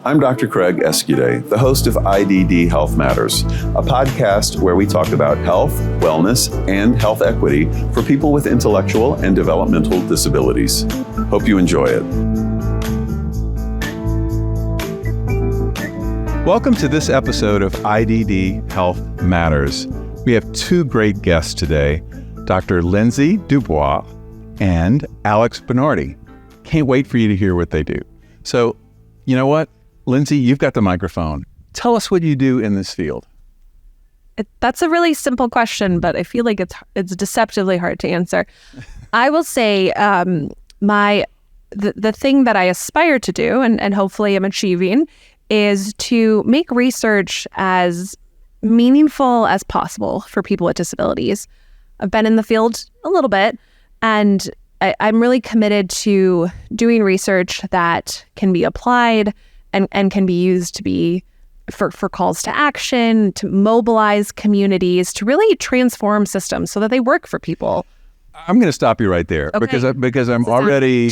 I'm Dr. Craig Escude, the host of IDD Health Matters, a podcast where we talk about health, wellness, and health equity for people with intellectual and developmental disabilities. Hope you enjoy it. Welcome to this episode of IDD Health Matters. We have two great guests today, Dr. Lindsay Dubois and Alex Bonardi. Can't wait for you to hear what they do. So, you know what? Lindsay, you've got the microphone. Tell us what you do in this field. That's a really simple question, but I feel like it's deceptively hard to answer. I will say the thing that I aspire to do, and hopefully I'm achieving, is to make research as meaningful as possible for people with disabilities. I've been in the field a little bit, and I'm really committed to doing research that can be applied and can be used to be for calls to action, to mobilize communities, to really transform systems so that they work for people. I'm going to stop you right there because I'm already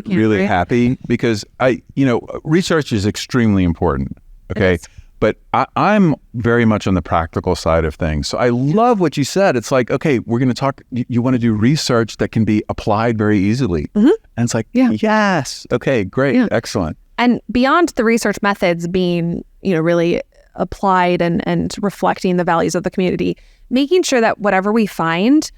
really happy because research is extremely important. Okay. But I'm very much on the practical side of things. So I love what you said. It's like, okay, we're going to talk, you want to do research that can be applied very easily. Mm-hmm. And it's like, yes. Okay, great. Yeah. Excellent. And beyond the research methods being, really applied and reflecting the values of the community, making sure that whatever we find,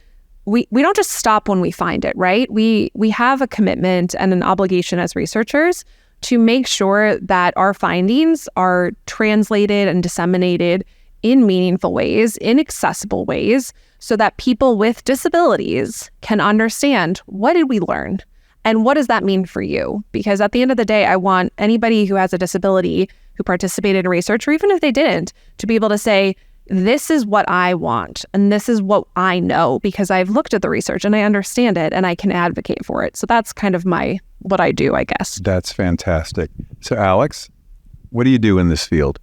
we don't just stop when we find it, right? We have a commitment and an obligation as researchers to make sure that our findings are translated and disseminated in meaningful ways, in accessible ways, so that people with disabilities can understand, what did we learn? And what does that mean for you? Because at the end of the day, I want anybody who has a disability who participated in research, or even if they didn't, to be able to say, this is what I want, and this is what I know, because I've looked at the research and I understand it and I can advocate for it. So that's kind of what I do, I guess. That's fantastic. So Alex, what do you do in this field?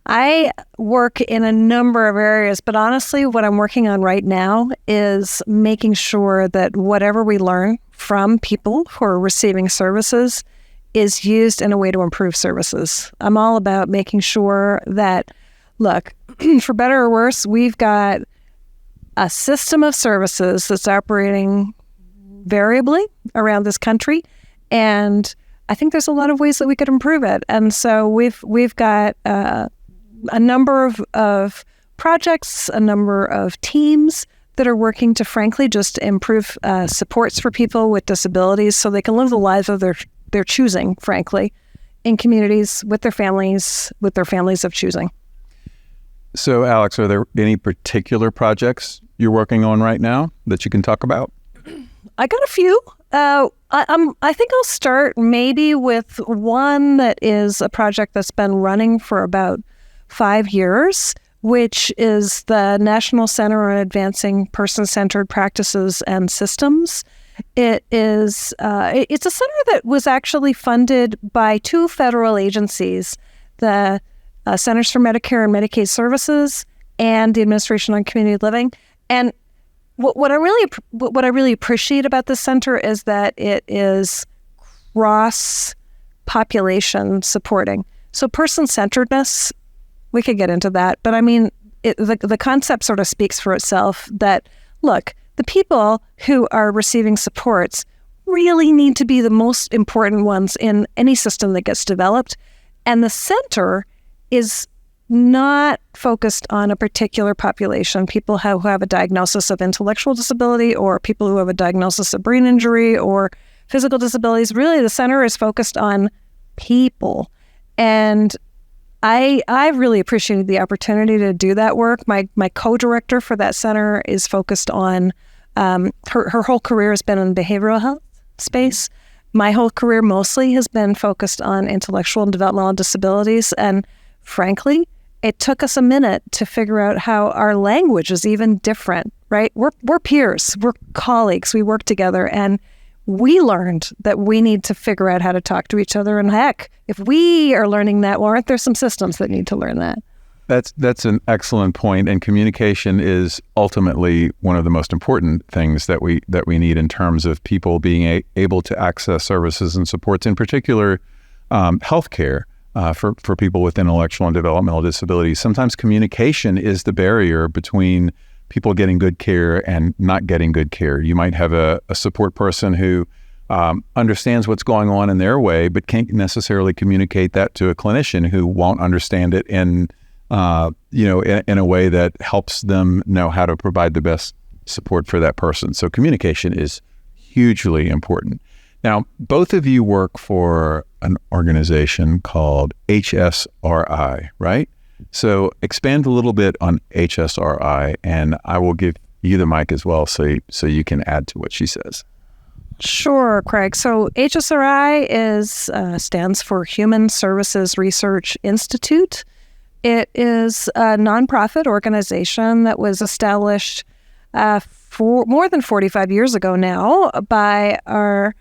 I work in a number of areas, but honestly, what I'm working on right now is making sure that whatever we learn from people who are receiving services is used in a way to improve services. I'm all about making sure that, look, for better or worse, we've got a system of services that's operating variably around this country, and I think there's a lot of ways that we could improve it. And so we've got a number of projects, a number of teams that are working to, frankly, just improve supports for people with disabilities so they can live the lives of their choosing, frankly, in communities with their families of choosing. So, Alex, are there any particular projects you're working on right now that you can talk about? I got a few. I think I'll start maybe with one that is a project that's been running for about 5 years, which is the National Center on Advancing Person-Centered Practices and Systems. It's a center that was actually funded by two federal agencies, the Centers for Medicare and Medicaid Services and the Administration on Community Living. And what I really appreciate about this center is that it is cross-population supporting. So person-centeredness, we could get into that, but I mean, the concept sort of speaks for itself that, look, the people who are receiving supports really need to be the most important ones in any system that gets developed. And the center is not focused on a particular population, people who have a diagnosis of intellectual disability or people who have a diagnosis of brain injury or physical disabilities. Really, the center is focused on people. And I really appreciated the opportunity to do that work. My co-director for that center is focused on, her whole career has been in the behavioral health space. My whole career mostly has been focused on intellectual and developmental disabilities. And frankly, it took us a minute to figure out how our language is even different, right? We're peers, we're colleagues, we work together, and we learned that we need to figure out how to talk to each other. And heck, if we are learning that, well, aren't there some systems that need to learn that? That's an excellent point, and communication is ultimately one of the most important things that we need in terms of people being able to access services and supports, in particular healthcare for people with intellectual and developmental disabilities. Sometimes communication is the barrier between people getting good care and not getting good care. You might have a support person who understands what's going on in their way, but can't necessarily communicate that to a clinician who won't understand it in a way that helps them know how to provide the best support for that person. So communication is hugely important. Now, both of you work for an organization called HSRI, right? So expand a little bit on HSRI, and I will give you the mic as well, so you can add to what she says. Sure, Craig. So HSRI stands for Human Services Research Institute. It is a nonprofit organization that was established for more than 45 years ago now by our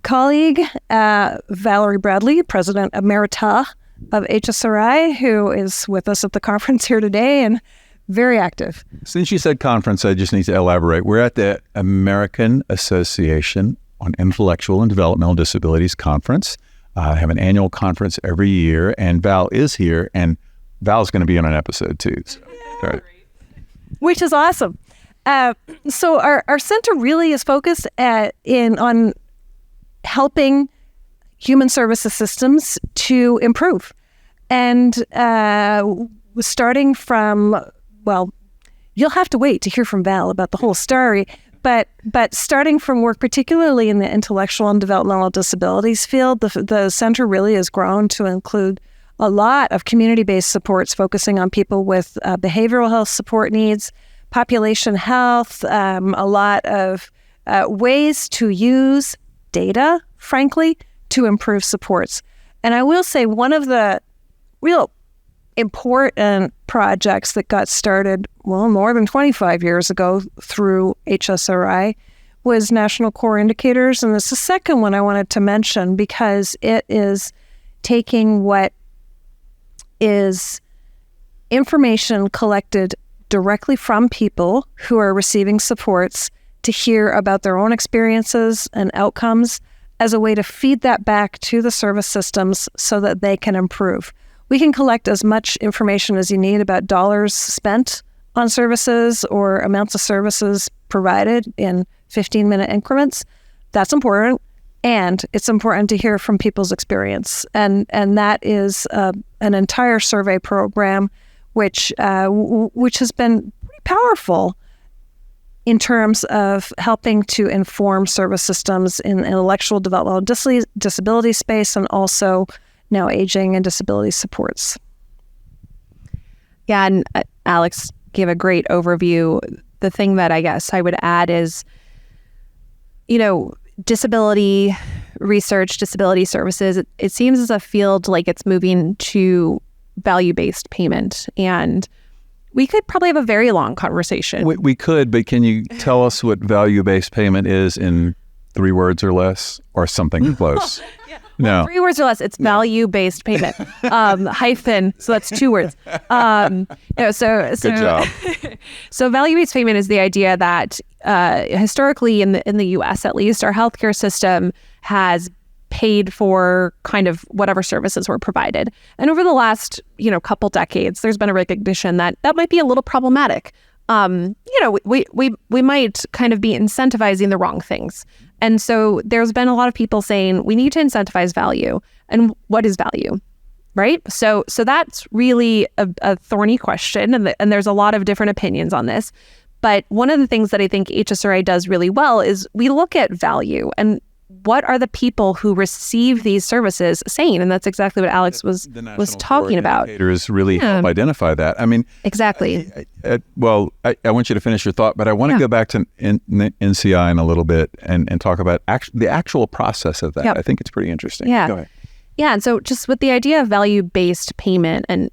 colleague, Valerie Bradley, President Emerita of HSRI, who is with us at the conference here today and very active. Since you said conference, I just need to elaborate. We're at the American Association on Intellectual and Developmental Disabilities Conference. I have an annual conference every year, and Val is here, and Val's going to be on an episode too. So, right. Which is awesome. So our center really is focused on helping human services systems to improve. And starting from, well, you'll have to wait to hear from Val about the whole story, but starting from work, particularly in the intellectual and developmental disabilities field, the center really has grown to include a lot of community-based supports focusing on people with behavioral health support needs, population health, a lot of ways to use data, frankly, to improve supports. And I will say one of the real important projects that got started, well, more than 25 years ago through HSRI was National Core Indicators. And it's the second one I wanted to mention because it is taking what is information collected directly from people who are receiving supports to hear about their own experiences and outcomes as a way to feed that back to the service systems so that they can improve. We can collect as much information as you need about dollars spent on services or amounts of services provided in 15-minute increments. That's important. And it's important to hear from people's experience. And that is an entire survey program which has been pretty powerful in terms of helping to inform service systems in intellectual developmental disability space and also now aging and disability supports. Yeah, and Alex gave a great overview. The thing that I guess I would add is, disability research, disability services, it seems as a field like it's moving to value-based payment. And we could probably have a very long conversation. We could, but can you tell us what value-based payment is in 3 words or less, or something close? Yeah. No. 3 words or less. It's value-based payment. Hyphen. So that's 2 words. Good job. So value-based payment is the idea that historically in the U.S. at least, our healthcare system has paid for kind of whatever services were provided. And over the last, couple decades, there's been a recognition that might be a little problematic. We might kind of be incentivizing the wrong things. And so there's been a lot of people saying we need to incentivize value. And what is value? Right? So that's really a thorny question. And there's a lot of different opinions on this. But one of the things that I think HSRI does really well is we look at value and what are the people who receive these services saying? And that's exactly what Alex was talking about. Indicators really help identify that. I mean, exactly. I want you to finish your thought, but I want to go back to NCI in a little bit and talk about the actual process of that. Yep. I think it's pretty interesting. Yeah. Go ahead. Yeah. And so just with the idea of value-based payment and,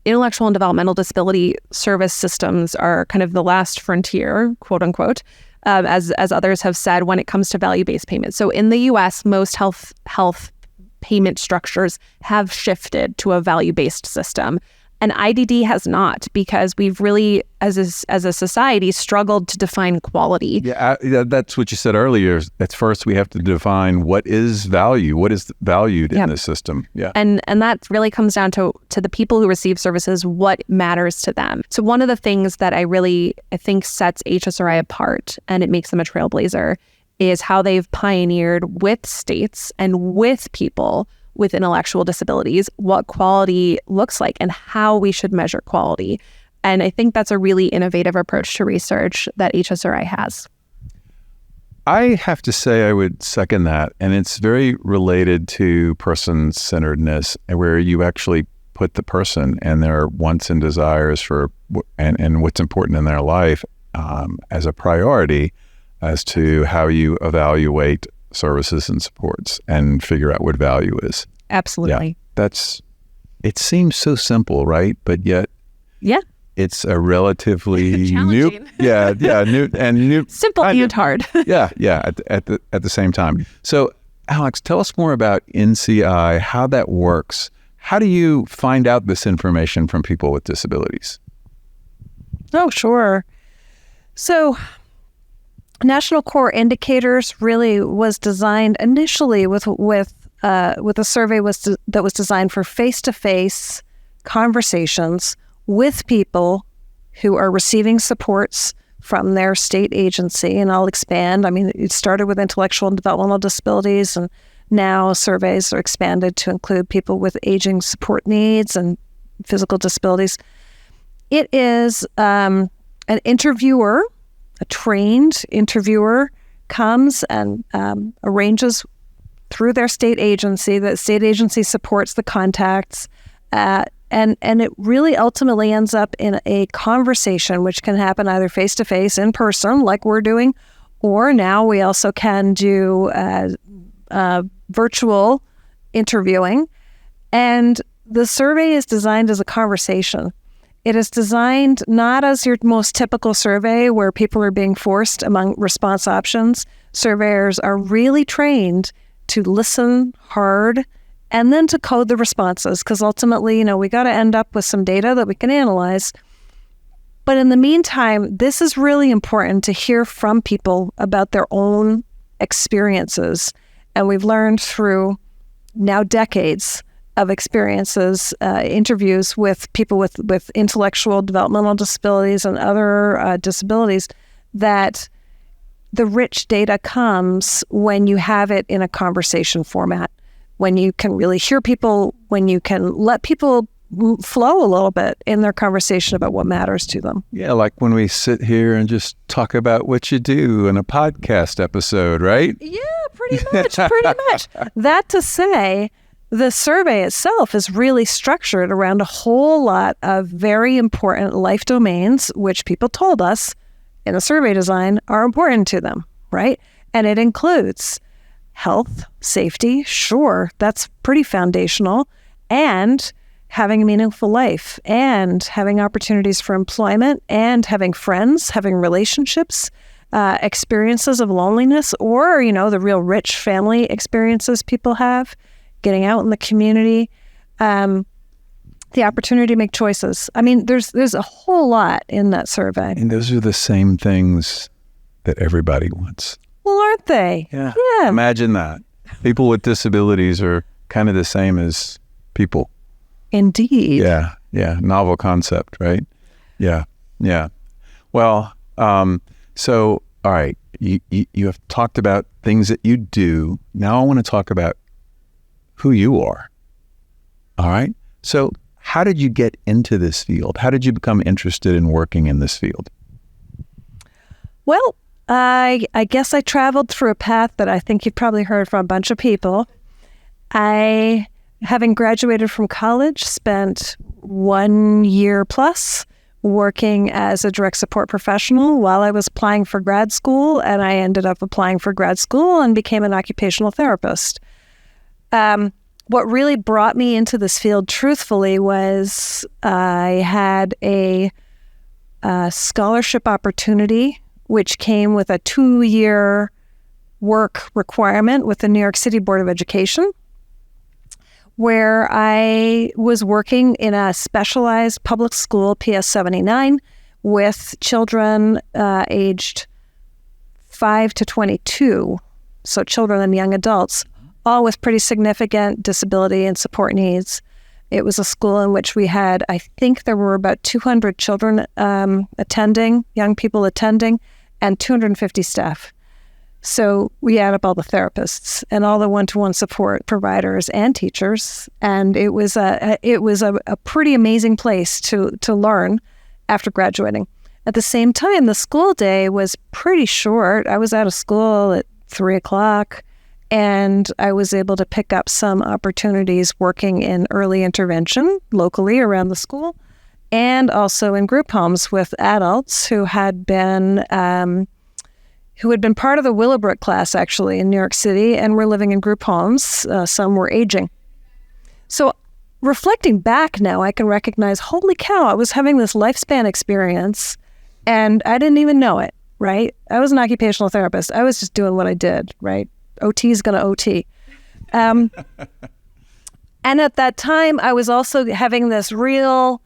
intellectual and developmental disability service systems are kind of the last frontier, quote unquote, as others have said, when it comes to value-based payment. So in the U.S., most health payment structures have shifted to a value-based system. And IDD has not, because we've really, as a society, struggled to define quality. Yeah, that's what you said earlier. At first, we have to define what is value, what is valued in the system. Yeah, and that really comes down to the people who receive services, what matters to them. So one of the things that I think sets HSRI apart, and it makes them a trailblazer, is how they've pioneered with states and with people with intellectual disabilities what quality looks like and how we should measure quality. And I think that's a really innovative approach to research that HSRI has. I have to say I would second that. And it's very related to person-centeredness, where you actually put the person and their wants and desires and what's important in their life as a priority as to how you evaluate services and supports and figure out what value is. Absolutely. Yeah, it seems so simple, right? But yet, it's a relatively new, simple and hard. at the same time. So, Alex, tell us more about NCI, how that works. How do you find out this information from people with disabilities? Oh, sure. So, National Core Indicators really was designed initially with a survey that was designed for face-to-face conversations with people who are receiving supports from their state agency. And I'll expand. I mean, it started with intellectual and developmental disabilities, and now surveys are expanded to include people with aging support needs and physical disabilities. It is an interviewer. A trained interviewer comes and arranges through their state agency. The state agency supports the contacts, and it really ultimately ends up in a conversation, which can happen either face-to-face, in person, like we're doing, or now we also can do virtual interviewing. And the survey is designed as a conversation. It is designed not as your most typical survey where people are being forced among response options. Surveyors are really trained to listen hard and then to code the responses, because ultimately, we got to end up with some data that we can analyze. But in the meantime, this is really important to hear from people about their own experiences. And we've learned through now decades of experiences, interviews with people with intellectual developmental disabilities and other disabilities, that the rich data comes when you have it in a conversation format, when you can really hear people, when you can let people flow a little bit in their conversation about what matters to them. Yeah, like when we sit here and just talk about what you do in a podcast episode, right? Yeah, pretty much. That to say, the survey itself is really structured around a whole lot of very important life domains, which people told us in the survey design are important to them, right? And it includes health, safety, sure, that's pretty foundational, and having a meaningful life, and having opportunities for employment, and having friends, having relationships, experiences of loneliness, or, the real rich family experiences people have, getting out in the community, the opportunity to make choices. I mean, there's a whole lot in that survey. And those are the same things that everybody wants. Well, aren't they? Yeah. Imagine that. People with disabilities are kind of the same as people. Indeed. Yeah. Novel concept, right? Yeah. Well, so, all right, you have talked about things that you do. Now I want to talk about who you are. All right. So how did you get into this field? How did you become interested in working in this field? Well, I guess I traveled through a path that I think you've probably heard from a bunch of people. I, having graduated from college, spent 1 year plus working as a direct support professional while I was applying for grad school, and I ended up applying for grad school and became an occupational therapist. What really brought me into this field, truthfully, was I had a scholarship opportunity, which came with a 2-year work requirement with the New York City Board of Education, where I was working in a specialized public school, PS 79, with children aged 5 to 22, so children and young adults, all with pretty significant disability and support needs. It was a school in which we had, I think there were about 200 children attending, young people attending, and 250 staff. So we add up all the therapists and all the one-to-one support providers and teachers, and it was a pretty amazing place to learn after graduating. At the same time, the school day was pretty short. I was out of school at 3:00, and I was able to pick up some opportunities working in early intervention locally around the school, and also in group homes with adults who had been part of the Willowbrook class, actually, in New York City, and were living in group homes. Some were aging. So reflecting back now, I can recognize, holy cow, I was having this lifespan experience, and I didn't even know it, right? I was an occupational therapist. I was just doing what I did, right? OT is going to OT. And at that time, I was also having this real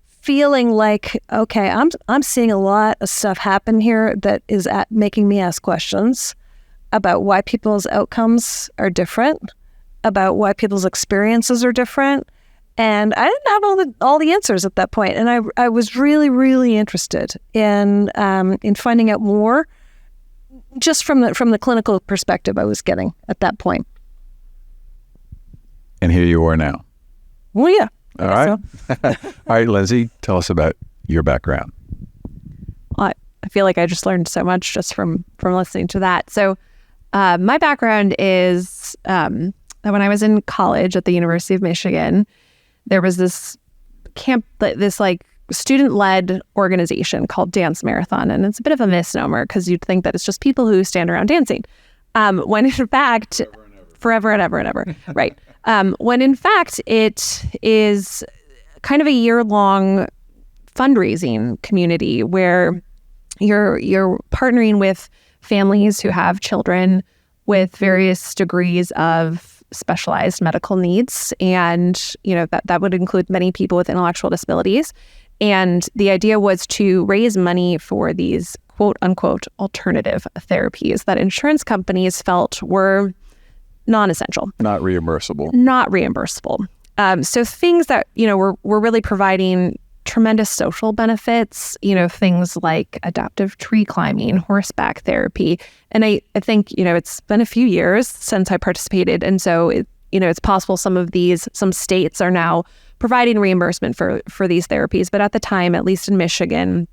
feeling like, okay, I'm seeing a lot of stuff happen here that is making me ask questions about why people's outcomes are different, about why people's experiences are different, and I didn't have all the answers at that point. And I was really, really interested in finding out more, just from the clinical perspective I was getting at that point. And here you are now. Well, yeah. All right. So. All right, Lindsay, tell us about your background. I feel like I just learned so much just from listening to that. So my background is when I was in college at the University of Michigan, there was this student-led organization called Dance Marathon. And it's a bit of a misnomer because you'd think that it's just people who stand around dancing. When in fact, forever and ever. Right. When in fact, it is kind of a year-long fundraising community where you're partnering with families who have children with various degrees of specialized medical needs. And, that would include many people with intellectual disabilities. And the idea was to raise money for these quote unquote alternative therapies that insurance companies felt were non-essential. Not reimbursable. So things that, were really providing tremendous social benefits, things like adaptive tree climbing, horseback therapy. And I think, it's been a few years since I participated. And so, it's possible some states are now providing reimbursement for these therapies. But at the time, at least in Michigan,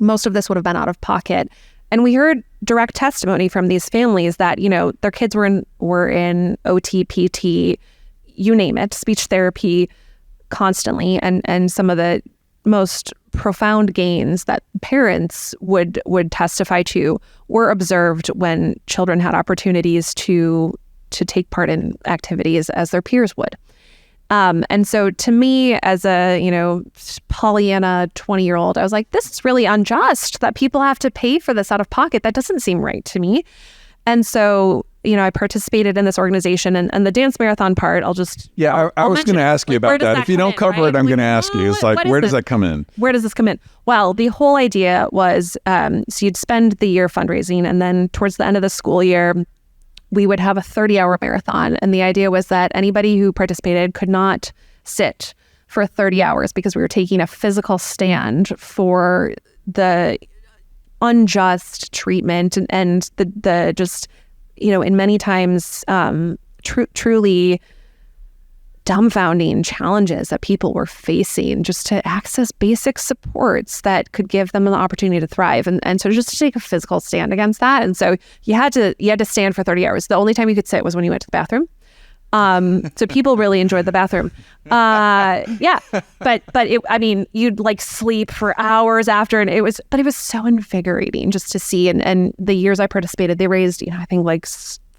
most of this would have been out of pocket. And we heard direct testimony from these families that, their kids were in OT, PT, you name it, speech therapy constantly. And some of the most profound gains that parents would testify to were observed when children had opportunities to take part in activities as their peers would. And so to me, as a, Pollyanna 20-year-old, I was like, this is really unjust that people have to pay for this out of pocket. That doesn't seem right to me. And so, I participated in this organization and the Dance Marathon part, I'll just... Yeah, I was going to ask you about that. If you don't cover it, I'm going to ask you. It's like, where does that come in? Where does this come in? Well, the whole idea was, so you'd spend the year fundraising, and then towards the end of the school year, we would have a 30-hour marathon. And the idea was that anybody who participated could not sit for 30 hours because we were taking a physical stand for the unjust treatment and the just, in many times, truly dumbfounding challenges that people were facing just to access basic supports that could give them an opportunity to thrive. And so just to take a physical stand against that. And so you had to stand for 30 hours. The only time you could sit was when you went to the bathroom. So people really enjoyed the bathroom. Yeah, but you'd like sleep for hours after, and it was so invigorating just to see. And the years I participated, they raised, I think like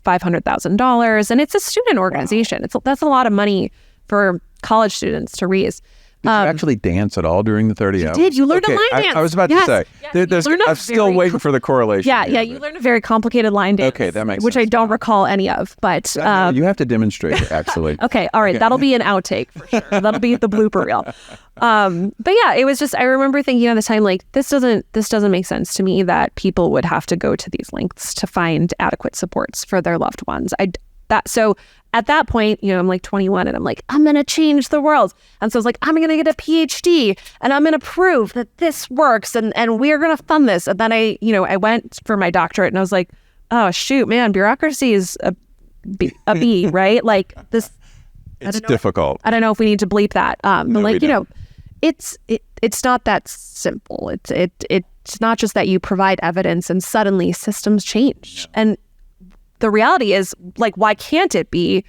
$500,000, and it's a student organization. Wow. That's a lot of money for college students to raise. Did you actually dance at all during the 30 hours? You did. You learned a line dance. I was about to say. I'm still waiting for the correlation. Yeah. You learned a very complicated line dance. Okay, that makes which sense. I don't recall any of, but you have to demonstrate it, actually. Okay, all right. That'll be an outtake for sure. That'll be the blooper reel. But yeah, it was just, I remember thinking at the time, like, this doesn't make sense to me that people would have to go to these lengths to find adequate supports for their loved ones. So at that point, I'm like 21 and I'm like, I'm going to change the world. And so I was like, I'm going to get a PhD and I'm going to prove that this works and we're going to fund this. And then I went for my doctorate and I was like, oh shoot, man, bureaucracy is a B, right? Like this. It's difficult. I don't know if we need to bleep that. But no, it's not that simple. It's not just that you provide evidence and suddenly systems change. Yeah. And the reality is, like, why can't it be?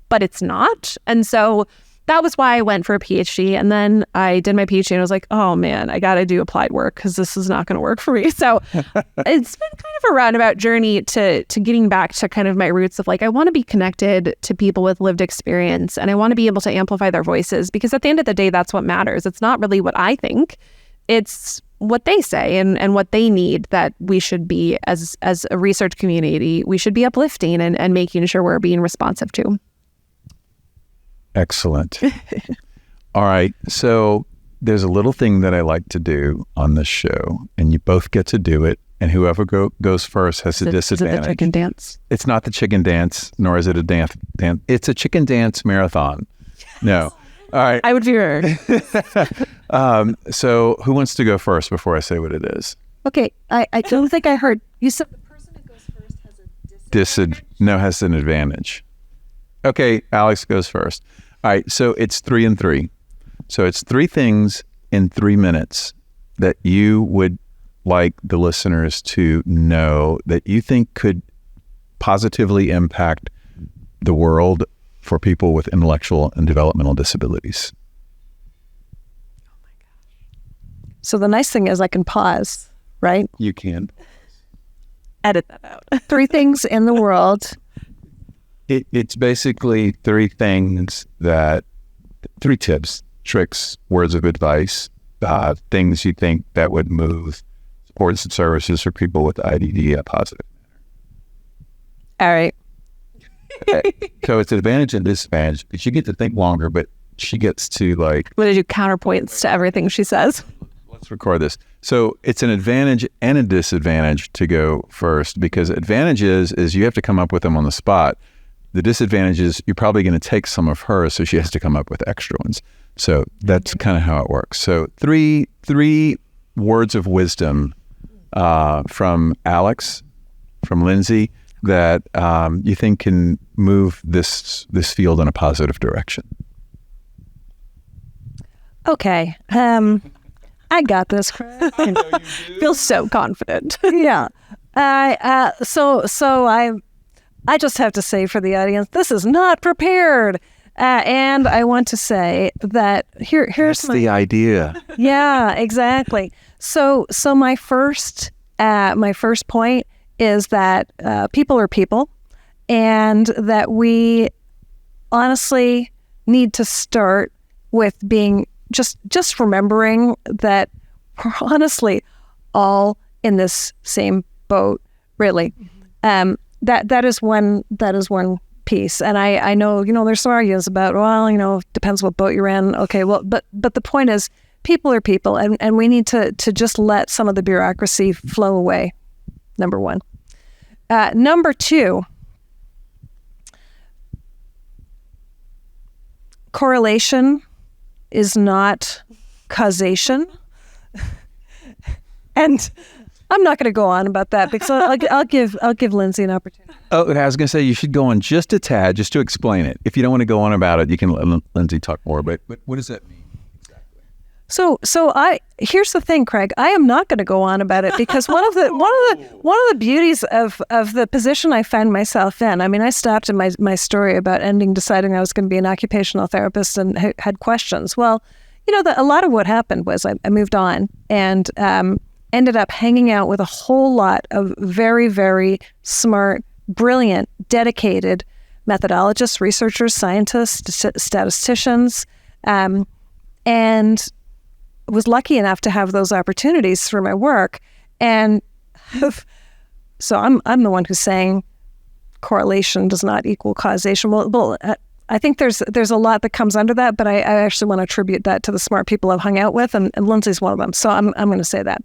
But it's not. And so that was why I went for a PhD. And then I did my PhD and I was like, oh man, I got to do applied work because this is not going to work for me. So it's been kind of a roundabout journey to getting back to kind of my roots of like, I want to be connected to people with lived experience and I want to be able to amplify their voices because at the end of the day, that's what matters. It's not really what I think. It's what they say and what they need that we should be as a research community, we should be uplifting and making sure we're being responsive to. Excellent. All right. So there's a little thing that I like to do on this show, and you both get to do it, and whoever goes first has a disadvantage. Is it the chicken dance? It's not the chicken dance, nor is it a dance. It's a chicken dance marathon. Yes. No. All right. I would be heard. So who wants to go first before I say what it is? Okay. I don't think I heard. You said the person who goes first has a disadvantage? Has an advantage. Okay, Alex goes first. All right, so it's 3 and 3. So it's 3 things in 3 minutes that you would like the listeners to know that you think could positively impact the world for people with intellectual and developmental disabilities. Oh my gosh. So the nice thing is I can pause, right? You can. Edit that out. 3 things in the world. It's basically 3 things 3 tips, tricks, words of advice, things you think that would move supports and services for people with IDD in a positive manner. All right. Okay. So it's advantage and disadvantage, but you get to think longer, but she gets to like... What did you counterpoints to everything she says? Let's record this. So it's an advantage and a disadvantage to go first because advantage is you have to come up with them on the spot. The disadvantage is you're probably going to take some of hers, so she has to come up with extra ones. So that's kind of how it works. So three words of wisdom from Alex, from Lindsay, that you think can move this field in a positive direction. Okay. I got this, Craig. I know you do. Feel so confident. Yeah. I just have to say for the audience, this is not prepared. And I want to say that here's the idea. Yeah, exactly. So my first point is that people are people, and that we honestly need to start with being just remembering that we're honestly all in this same boat, really. That is one piece. And I know, there's some arguments about, well, depends what boat you're in. Okay, well, but the point is people are people, and we need to just let some of the bureaucracy flow away, number 1. Number 2, correlation is not causation. And I'm not going to go on about that because I'll give Lindsay an opportunity. Oh, I was going to say you should go on just a tad just to explain it. If you don't want to go on about it, you can let Lindsay talk more. But what does that mean exactly? So here's the thing, Craig. I am not going to go on about it because one of the beauties of the position I find myself in. I mean, I stopped in my story about deciding I was going to be an occupational therapist and had questions. Well, a lot of what happened was I moved on and ended up hanging out with a whole lot of very, very smart, brilliant, dedicated methodologists, researchers, scientists, statisticians, and was lucky enough to have those opportunities through my work. And so I'm the one who's saying correlation does not equal causation. Well, I think there's a lot that comes under that, but I actually want to attribute that to the smart people I've hung out with, and Lindsay's one of them. So I'm going to say that.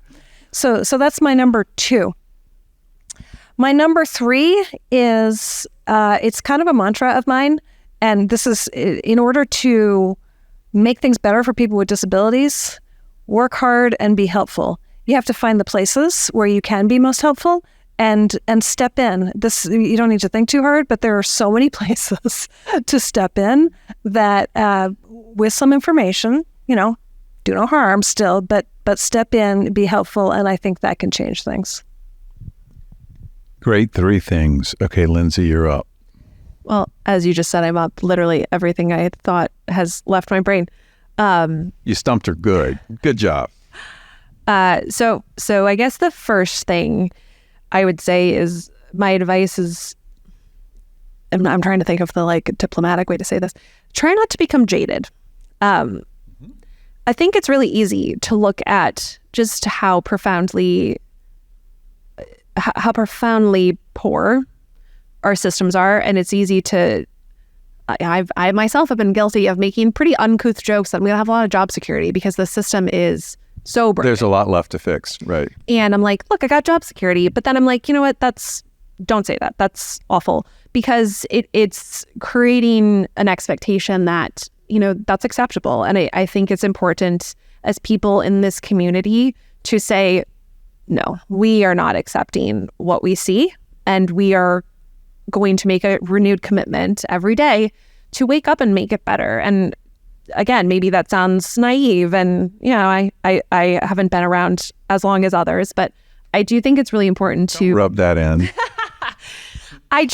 So that's my number 2. My number 3 is it's kind of a mantra of mine, and this is in order to make things better for people with disabilities. Work hard and be helpful. You have to find the places where you can be most helpful and step in. This, you don't need to think too hard, but there are so many places to step in that with some information, do no harm still, but step in, be helpful, and I think that can change things. Great 3 things. Okay, Lindsay, you're up. Well, as you just said, I'm up. Literally everything I thought has left my brain. You stumped her good. Good job. So I guess the first thing I would say is my advice is, I'm trying to think of the diplomatic way to say this. Try not to become jaded. I think it's really easy to look at just how profoundly poor our systems are, and it's easy to. I myself have been guilty of making pretty uncouth jokes that I'm going to have a lot of job security because the system is so broken. There's a lot left to fix, right? And I'm like, look, I got job security, but then I'm like, you know what? Don't say that. That's awful, because it's creating an expectation that that's acceptable. And I think it's important as people in this community to say, no, we are not accepting what we see, and we are going to make a renewed commitment every day to wake up and make it better. And again, maybe that sounds naive, and I haven't been around as long as others, but I do think it's really important to rub that in. I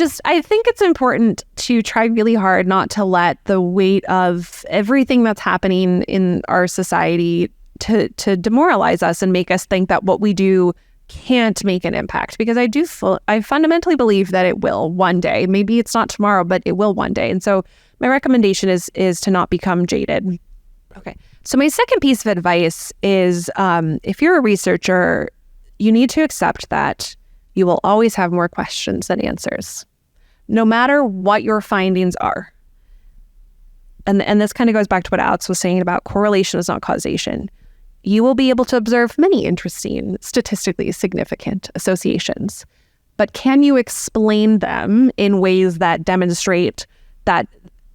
think it's important to try really hard not to let the weight of everything that's happening in our society to demoralize us and make us think that what we do can't make an impact, because I fundamentally believe that it will one day. Maybe it's not tomorrow, but it will one day. And so my recommendation is to not become jaded. Okay. So my second piece of advice is if you're a researcher, you need to accept that you will always have more questions than answers, no matter what your findings are. And this kind of goes back to what Alex was saying about correlation is not causation. You will be able to observe many interesting, statistically significant associations, but can you explain them in ways that demonstrate that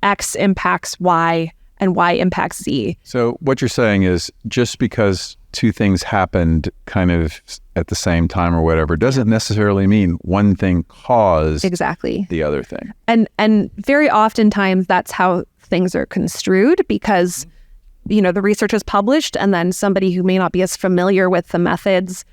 X impacts Y and Y impacts Z? So what you're saying is just because 2 things happened kind of at the same time or whatever doesn't necessarily mean one thing caused exactly the other thing. And very oftentimes that's how things are construed, because the research is published, and then somebody who may not be as familiar with the methods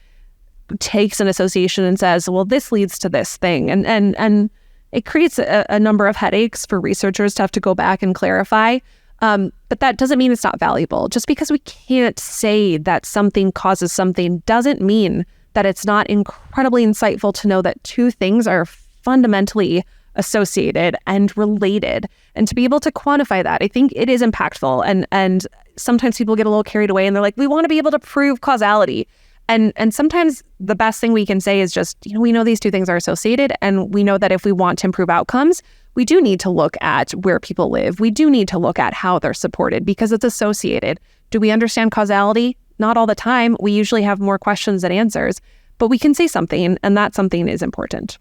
takes an association and says, well, this leads to this thing. And it creates a number of headaches for researchers to have to go back and clarify. But that doesn't mean it's not valuable. Just because we can't say that something causes something doesn't mean that it's not incredibly insightful to know that 2 things are fundamentally associated and related, and to be able to quantify that, I think it is impactful. And sometimes people get a little carried away and they're like, we want to be able to prove causality. And sometimes the best thing we can say is just, we know these 2 things are associated, and we know that if we want to improve outcomes, we do need to look at where people live. We do need to look at how they're supported, because it's associated. Do we understand causality? Not all the time. We usually have more questions than answers, but we can say something, and that something is important.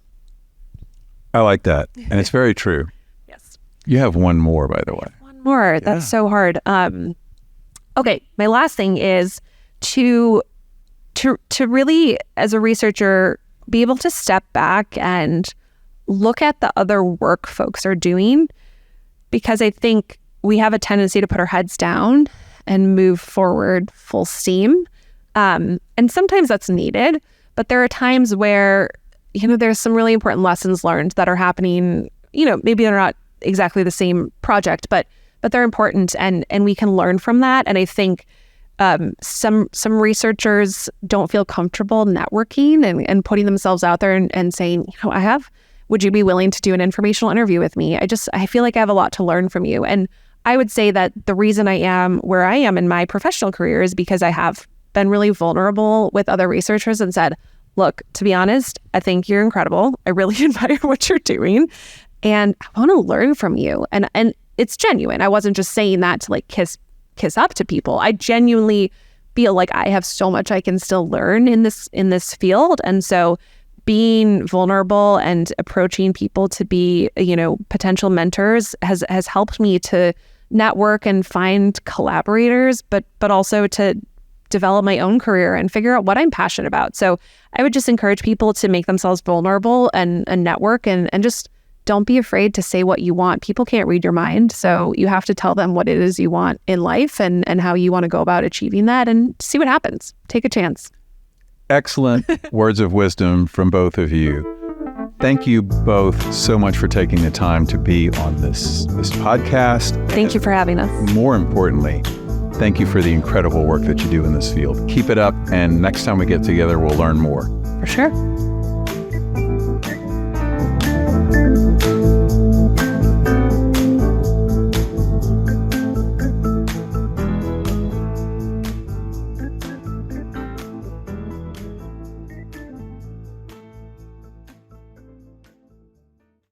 I like that. And it's very true. Yes. You have one more, by the way. One more. Yeah. That's so hard. Okay. My last thing is to really, as a researcher, be able to step back and look at the other work folks are doing, because I think we have a tendency to put our heads down and move forward full steam. And sometimes that's needed, but there are times where there's some really important lessons learned that are happening. Maybe they're not exactly the same project, but they're important, and we can learn from that. And I think some researchers don't feel comfortable networking and putting themselves out there and saying, would you be willing to do an informational interview with me? I feel like I have a lot to learn from you. And I would say that the reason I am where I am in my professional career is because I have been really vulnerable with other researchers and said, look, to be honest, I think you're incredible. I really admire what you're doing. And I want to learn from you. And it's genuine. I wasn't just saying that to like kiss up to people. I genuinely feel like I have so much I can still learn in this field. And so being vulnerable and approaching people to be, potential mentors has helped me to network and find collaborators, but also to develop my own career and figure out what I'm passionate about. So I would just encourage people to make themselves vulnerable and network and just don't be afraid to say what you want. People can't read your mind. So you have to tell them what it is you want in life and how you want to go about achieving that and see what happens. Take a chance. Excellent words of wisdom from both of you. Thank you both so much for taking the time to be on this podcast. Thank you for having us. More importantly, thank you for the incredible work that you do in this field. Keep it up, and next time we get together, we'll learn more. For sure.